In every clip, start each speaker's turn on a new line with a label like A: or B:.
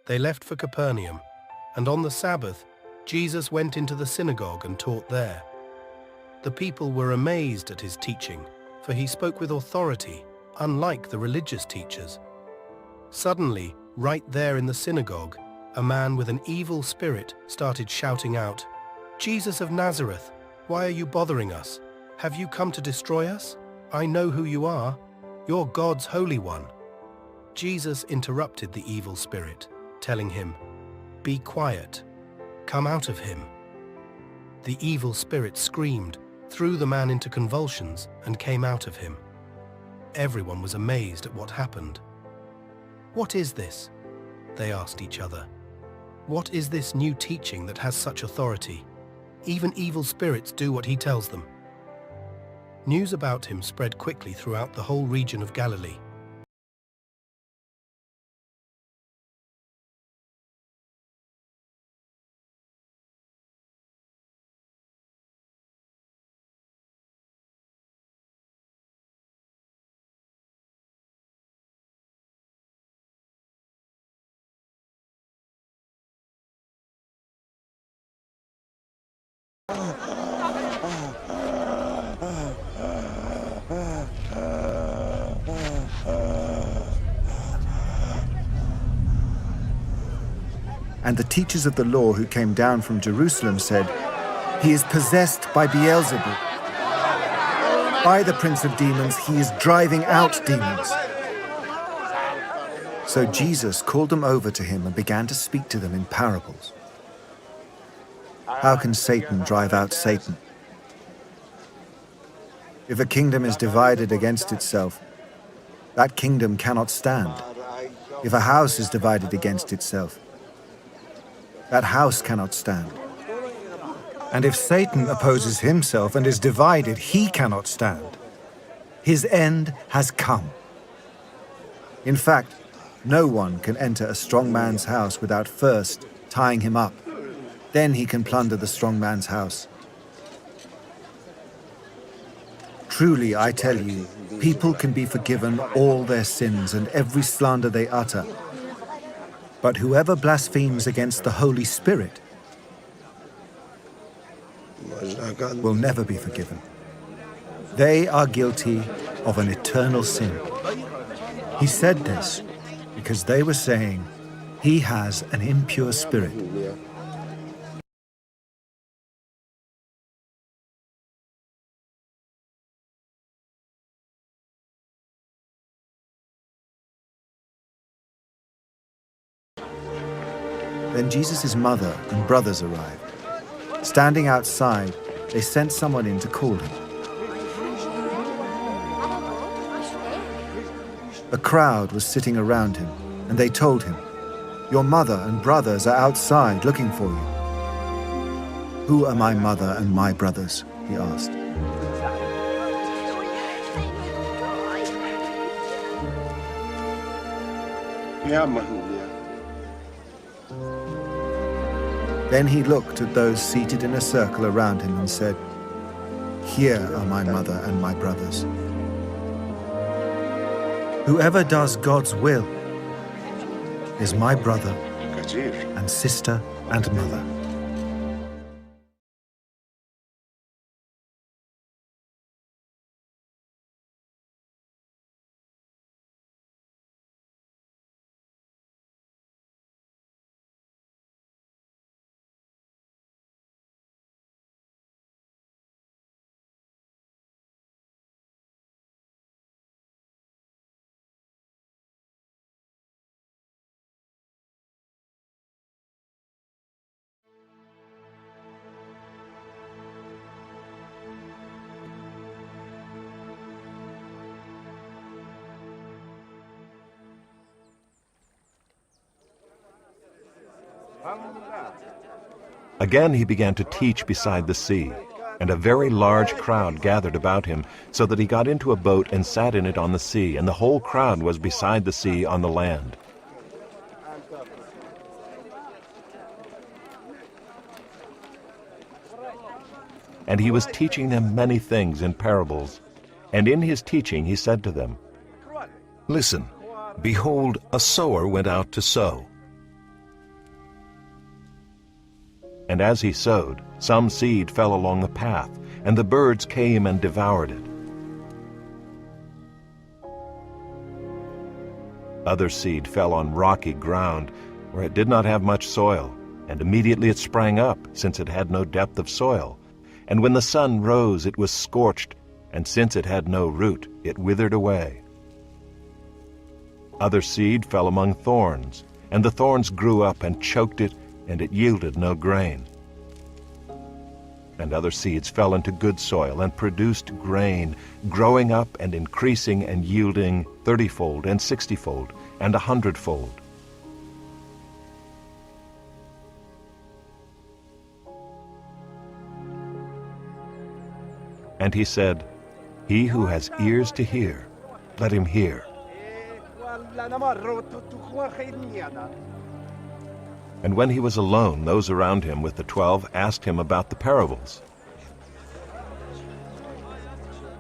A: They left for Capernaum, and on the Sabbath, Jesus went into the synagogue and taught there. The people were amazed at his teaching, for he spoke with authority, unlike the religious teachers. Suddenly, right there in the synagogue, a man with an evil spirit started shouting out, "Jesus of Nazareth, why are you bothering us? Have you come to destroy us? I know who you are. You're God's Holy One." Jesus interrupted the evil spirit, telling him, "Be quiet. Come out of him." The evil spirit screamed, threw the man into convulsions, and came out of him. Everyone was amazed at what happened. "What is this?" they asked each other. "What is this new teaching that has such authority? Even evil spirits do what he tells them." News about him spread quickly throughout the whole region of Galilee.
B: And the teachers of the law who came down from Jerusalem said, "He is possessed by Beelzebul. By the prince of demons, he is driving out demons." So Jesus called them over to him and began to speak to them in parables. How can Satan drive out Satan? If a kingdom is divided against itself, that kingdom cannot stand. If a house is divided against itself, that house cannot stand. And if Satan opposes himself and is divided, he cannot stand. His end has come. In fact, no one can enter a strong man's house without first tying him up. Then he can plunder the strong man's house. Truly, I tell you, people can be forgiven all their sins and every slander they utter. But whoever blasphemes against the Holy Spirit will never be forgiven. They are guilty of an eternal sin. He said this because they were saying, "He has an impure spirit." Then Jesus' mother and brothers arrived. Standing outside, they sent someone in to call him. A crowd was sitting around him, and they told him, "Your mother and brothers are outside looking for you." "Who are my mother and my brothers?" he asked. Then he looked at those seated in a circle around him and said, "Here are my mother and my brothers. Whoever does God's will is my brother and sister and mother."
C: Again he began to teach beside the sea, and a very large crowd gathered about him, so that he got into a boat and sat in it on the sea, and the whole crowd was beside the sea on the land. And he was teaching them many things in parables. And in his teaching he said to them, "Listen, behold, a sower went out to sow. And as he sowed, some seed fell along the path, and the birds came and devoured it. Other seed fell on rocky ground, where it did not have much soil, and immediately it sprang up, since it had no depth of soil. And when the sun rose, it was scorched, and since it had no root, it withered away. Other seed fell among thorns, and the thorns grew up and choked it, and it yielded no grain. And other seeds fell into good soil and produced grain, growing up and increasing and yielding 30-fold and 60-fold and 100-fold. And he said, "He who has ears to hear, let him hear." And when he was alone, those around him with the 12 asked him about the parables.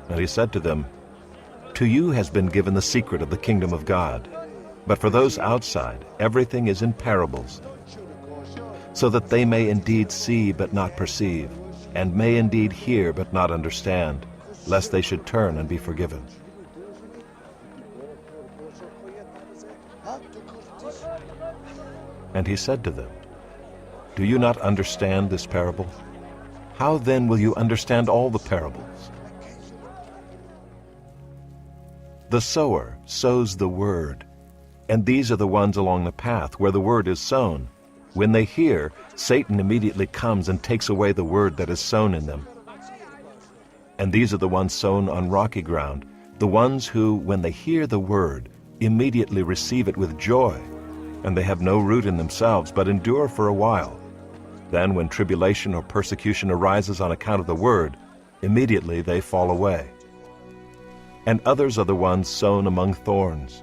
C: And he said to them, "To you has been given the secret of the kingdom of God, but for those outside everything is in parables, so that they may indeed see but not perceive, and may indeed hear but not understand, lest they should turn and be forgiven." And he said to them, "Do you not understand this parable? How then will you understand all the parables? The sower sows the word, and these are the ones along the path where the word is sown. When they hear, Satan immediately comes and takes away the word that is sown in them. And these are the ones sown on rocky ground, the ones who, when they hear the word, immediately receive it with joy, and they have no root in themselves, but endure for a while. Then when tribulation or persecution arises on account of the word, immediately they fall away. And others are the ones sown among thorns.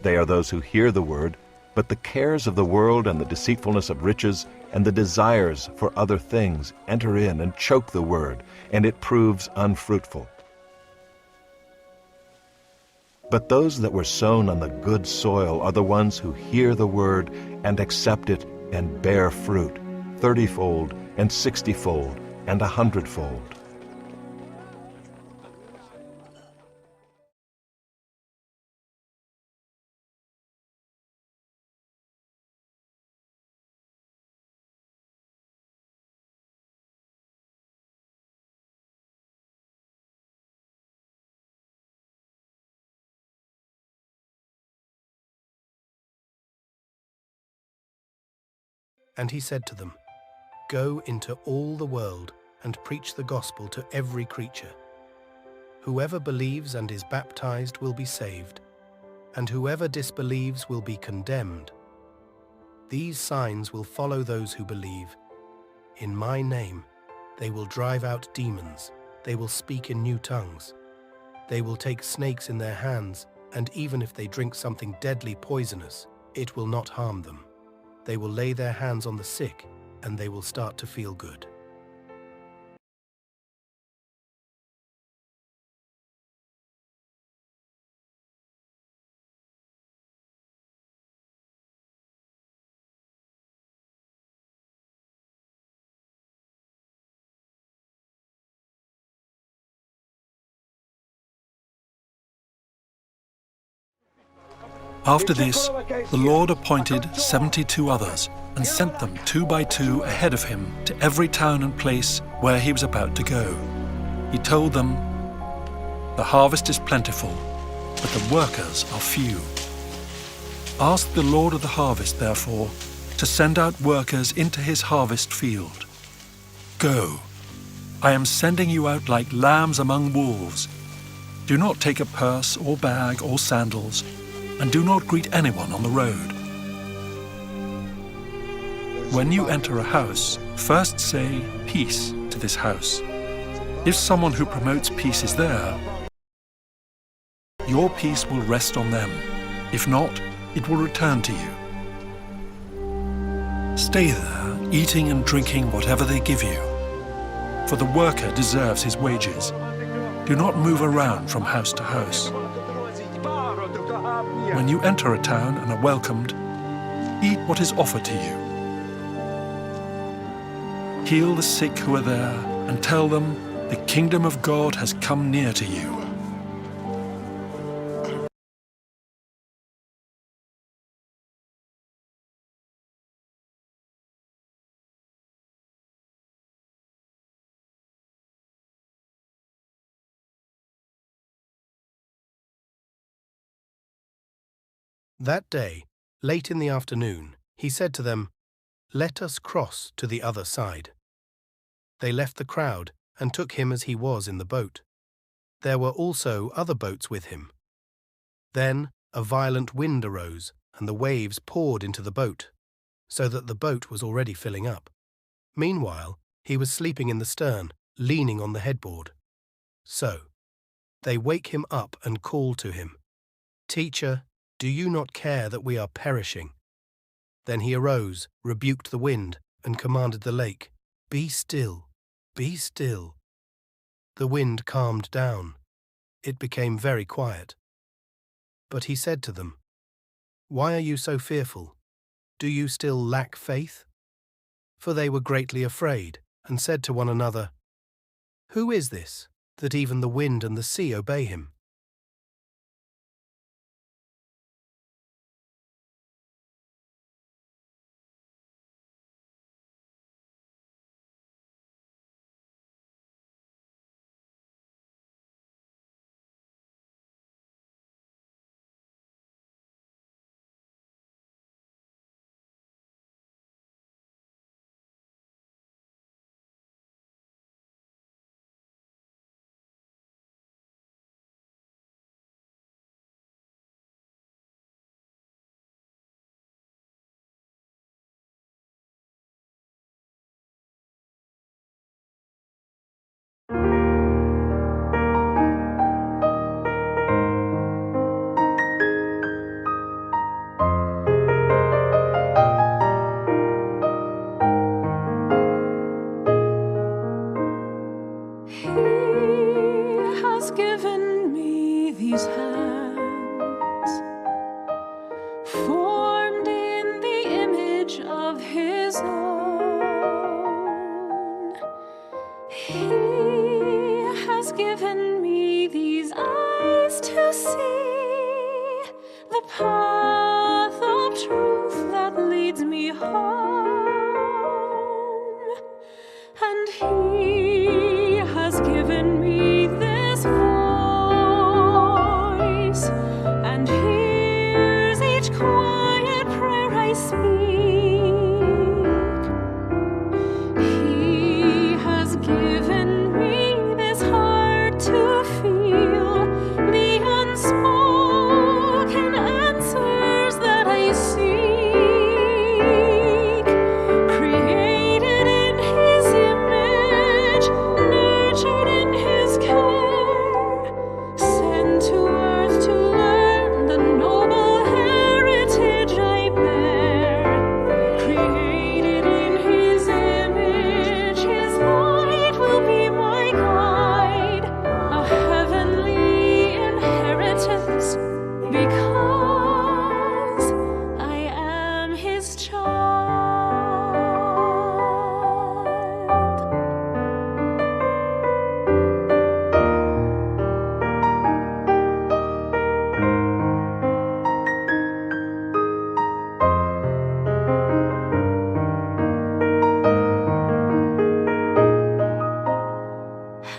C: They are those who hear the word, but the cares of the world and the deceitfulness of riches and the desires for other things enter in and choke the word, and it proves unfruitful. But those that were sown on the good soil are the ones who hear the word and accept it and bear fruit, 30-fold and 60-fold and 100-fold.
A: And he said to them, "Go into all the world and preach the gospel to every creature. Whoever believes and is baptized will be saved, and whoever disbelieves will be condemned. These signs will follow those who believe. In my name they will drive out demons, they will speak in new tongues. They will take snakes in their hands, and even if they drink something deadly poisonous, it will not harm them. They will lay their hands on the sick, and they will start to feel good."
D: After this, the Lord appointed 72 others and sent them 2 by 2 ahead of him to every town and place where he was about to go. He told them, "The harvest is plentiful, but the workers are few. Ask the Lord of the harvest, therefore, to send out workers into his harvest field. Go, I am sending you out like lambs among wolves. Do not take a purse or bag or sandals, and do not greet anyone on the road. When you enter a house, first say, 'Peace' to this house. If someone who promotes peace is there, your peace will rest on them. If not, it will return to you. Stay there, eating and drinking whatever they give you, for the worker deserves his wages. Do not move around from house to house. When you enter a town and are welcomed, eat what is offered to you. heal the sick who are there, and tell them, the kingdom of God has come near to you.
A: That day, late in the afternoon, he said to them, "Let us cross to the other side." They left the crowd and took him as he was in the boat. There were also other boats with him. Then a violent wind arose, and the waves poured into the boat, so that the boat was already filling up. Meanwhile, he was sleeping in the stern, leaning on the headboard. So they wake him up and call to him, "Teacher, do you not care that we are perishing?" Then he arose, rebuked the wind, and commanded the lake, "Be still, be still." The wind calmed down. It became very quiet. But he said to them, "Why are you so fearful? Do you still lack faith?" For they were greatly afraid, and said to one another, "Who is this, that even the wind and the sea obey him?"
E: He has given me these hands, formed in the image of his own. He has given me these eyes to see the path of truth that leads me home. And he has given me this voice, and hears each quiet prayer I speak. He has given me this heart to feel the unspoken answers that I seek. Created in his image, nurtured in his care, sent to earth to learn the noble heritage I bear. Created in his image, his light will be my guide, a heavenly inheritance, because I am his child.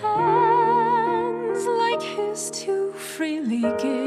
E: Hands like his to freely give,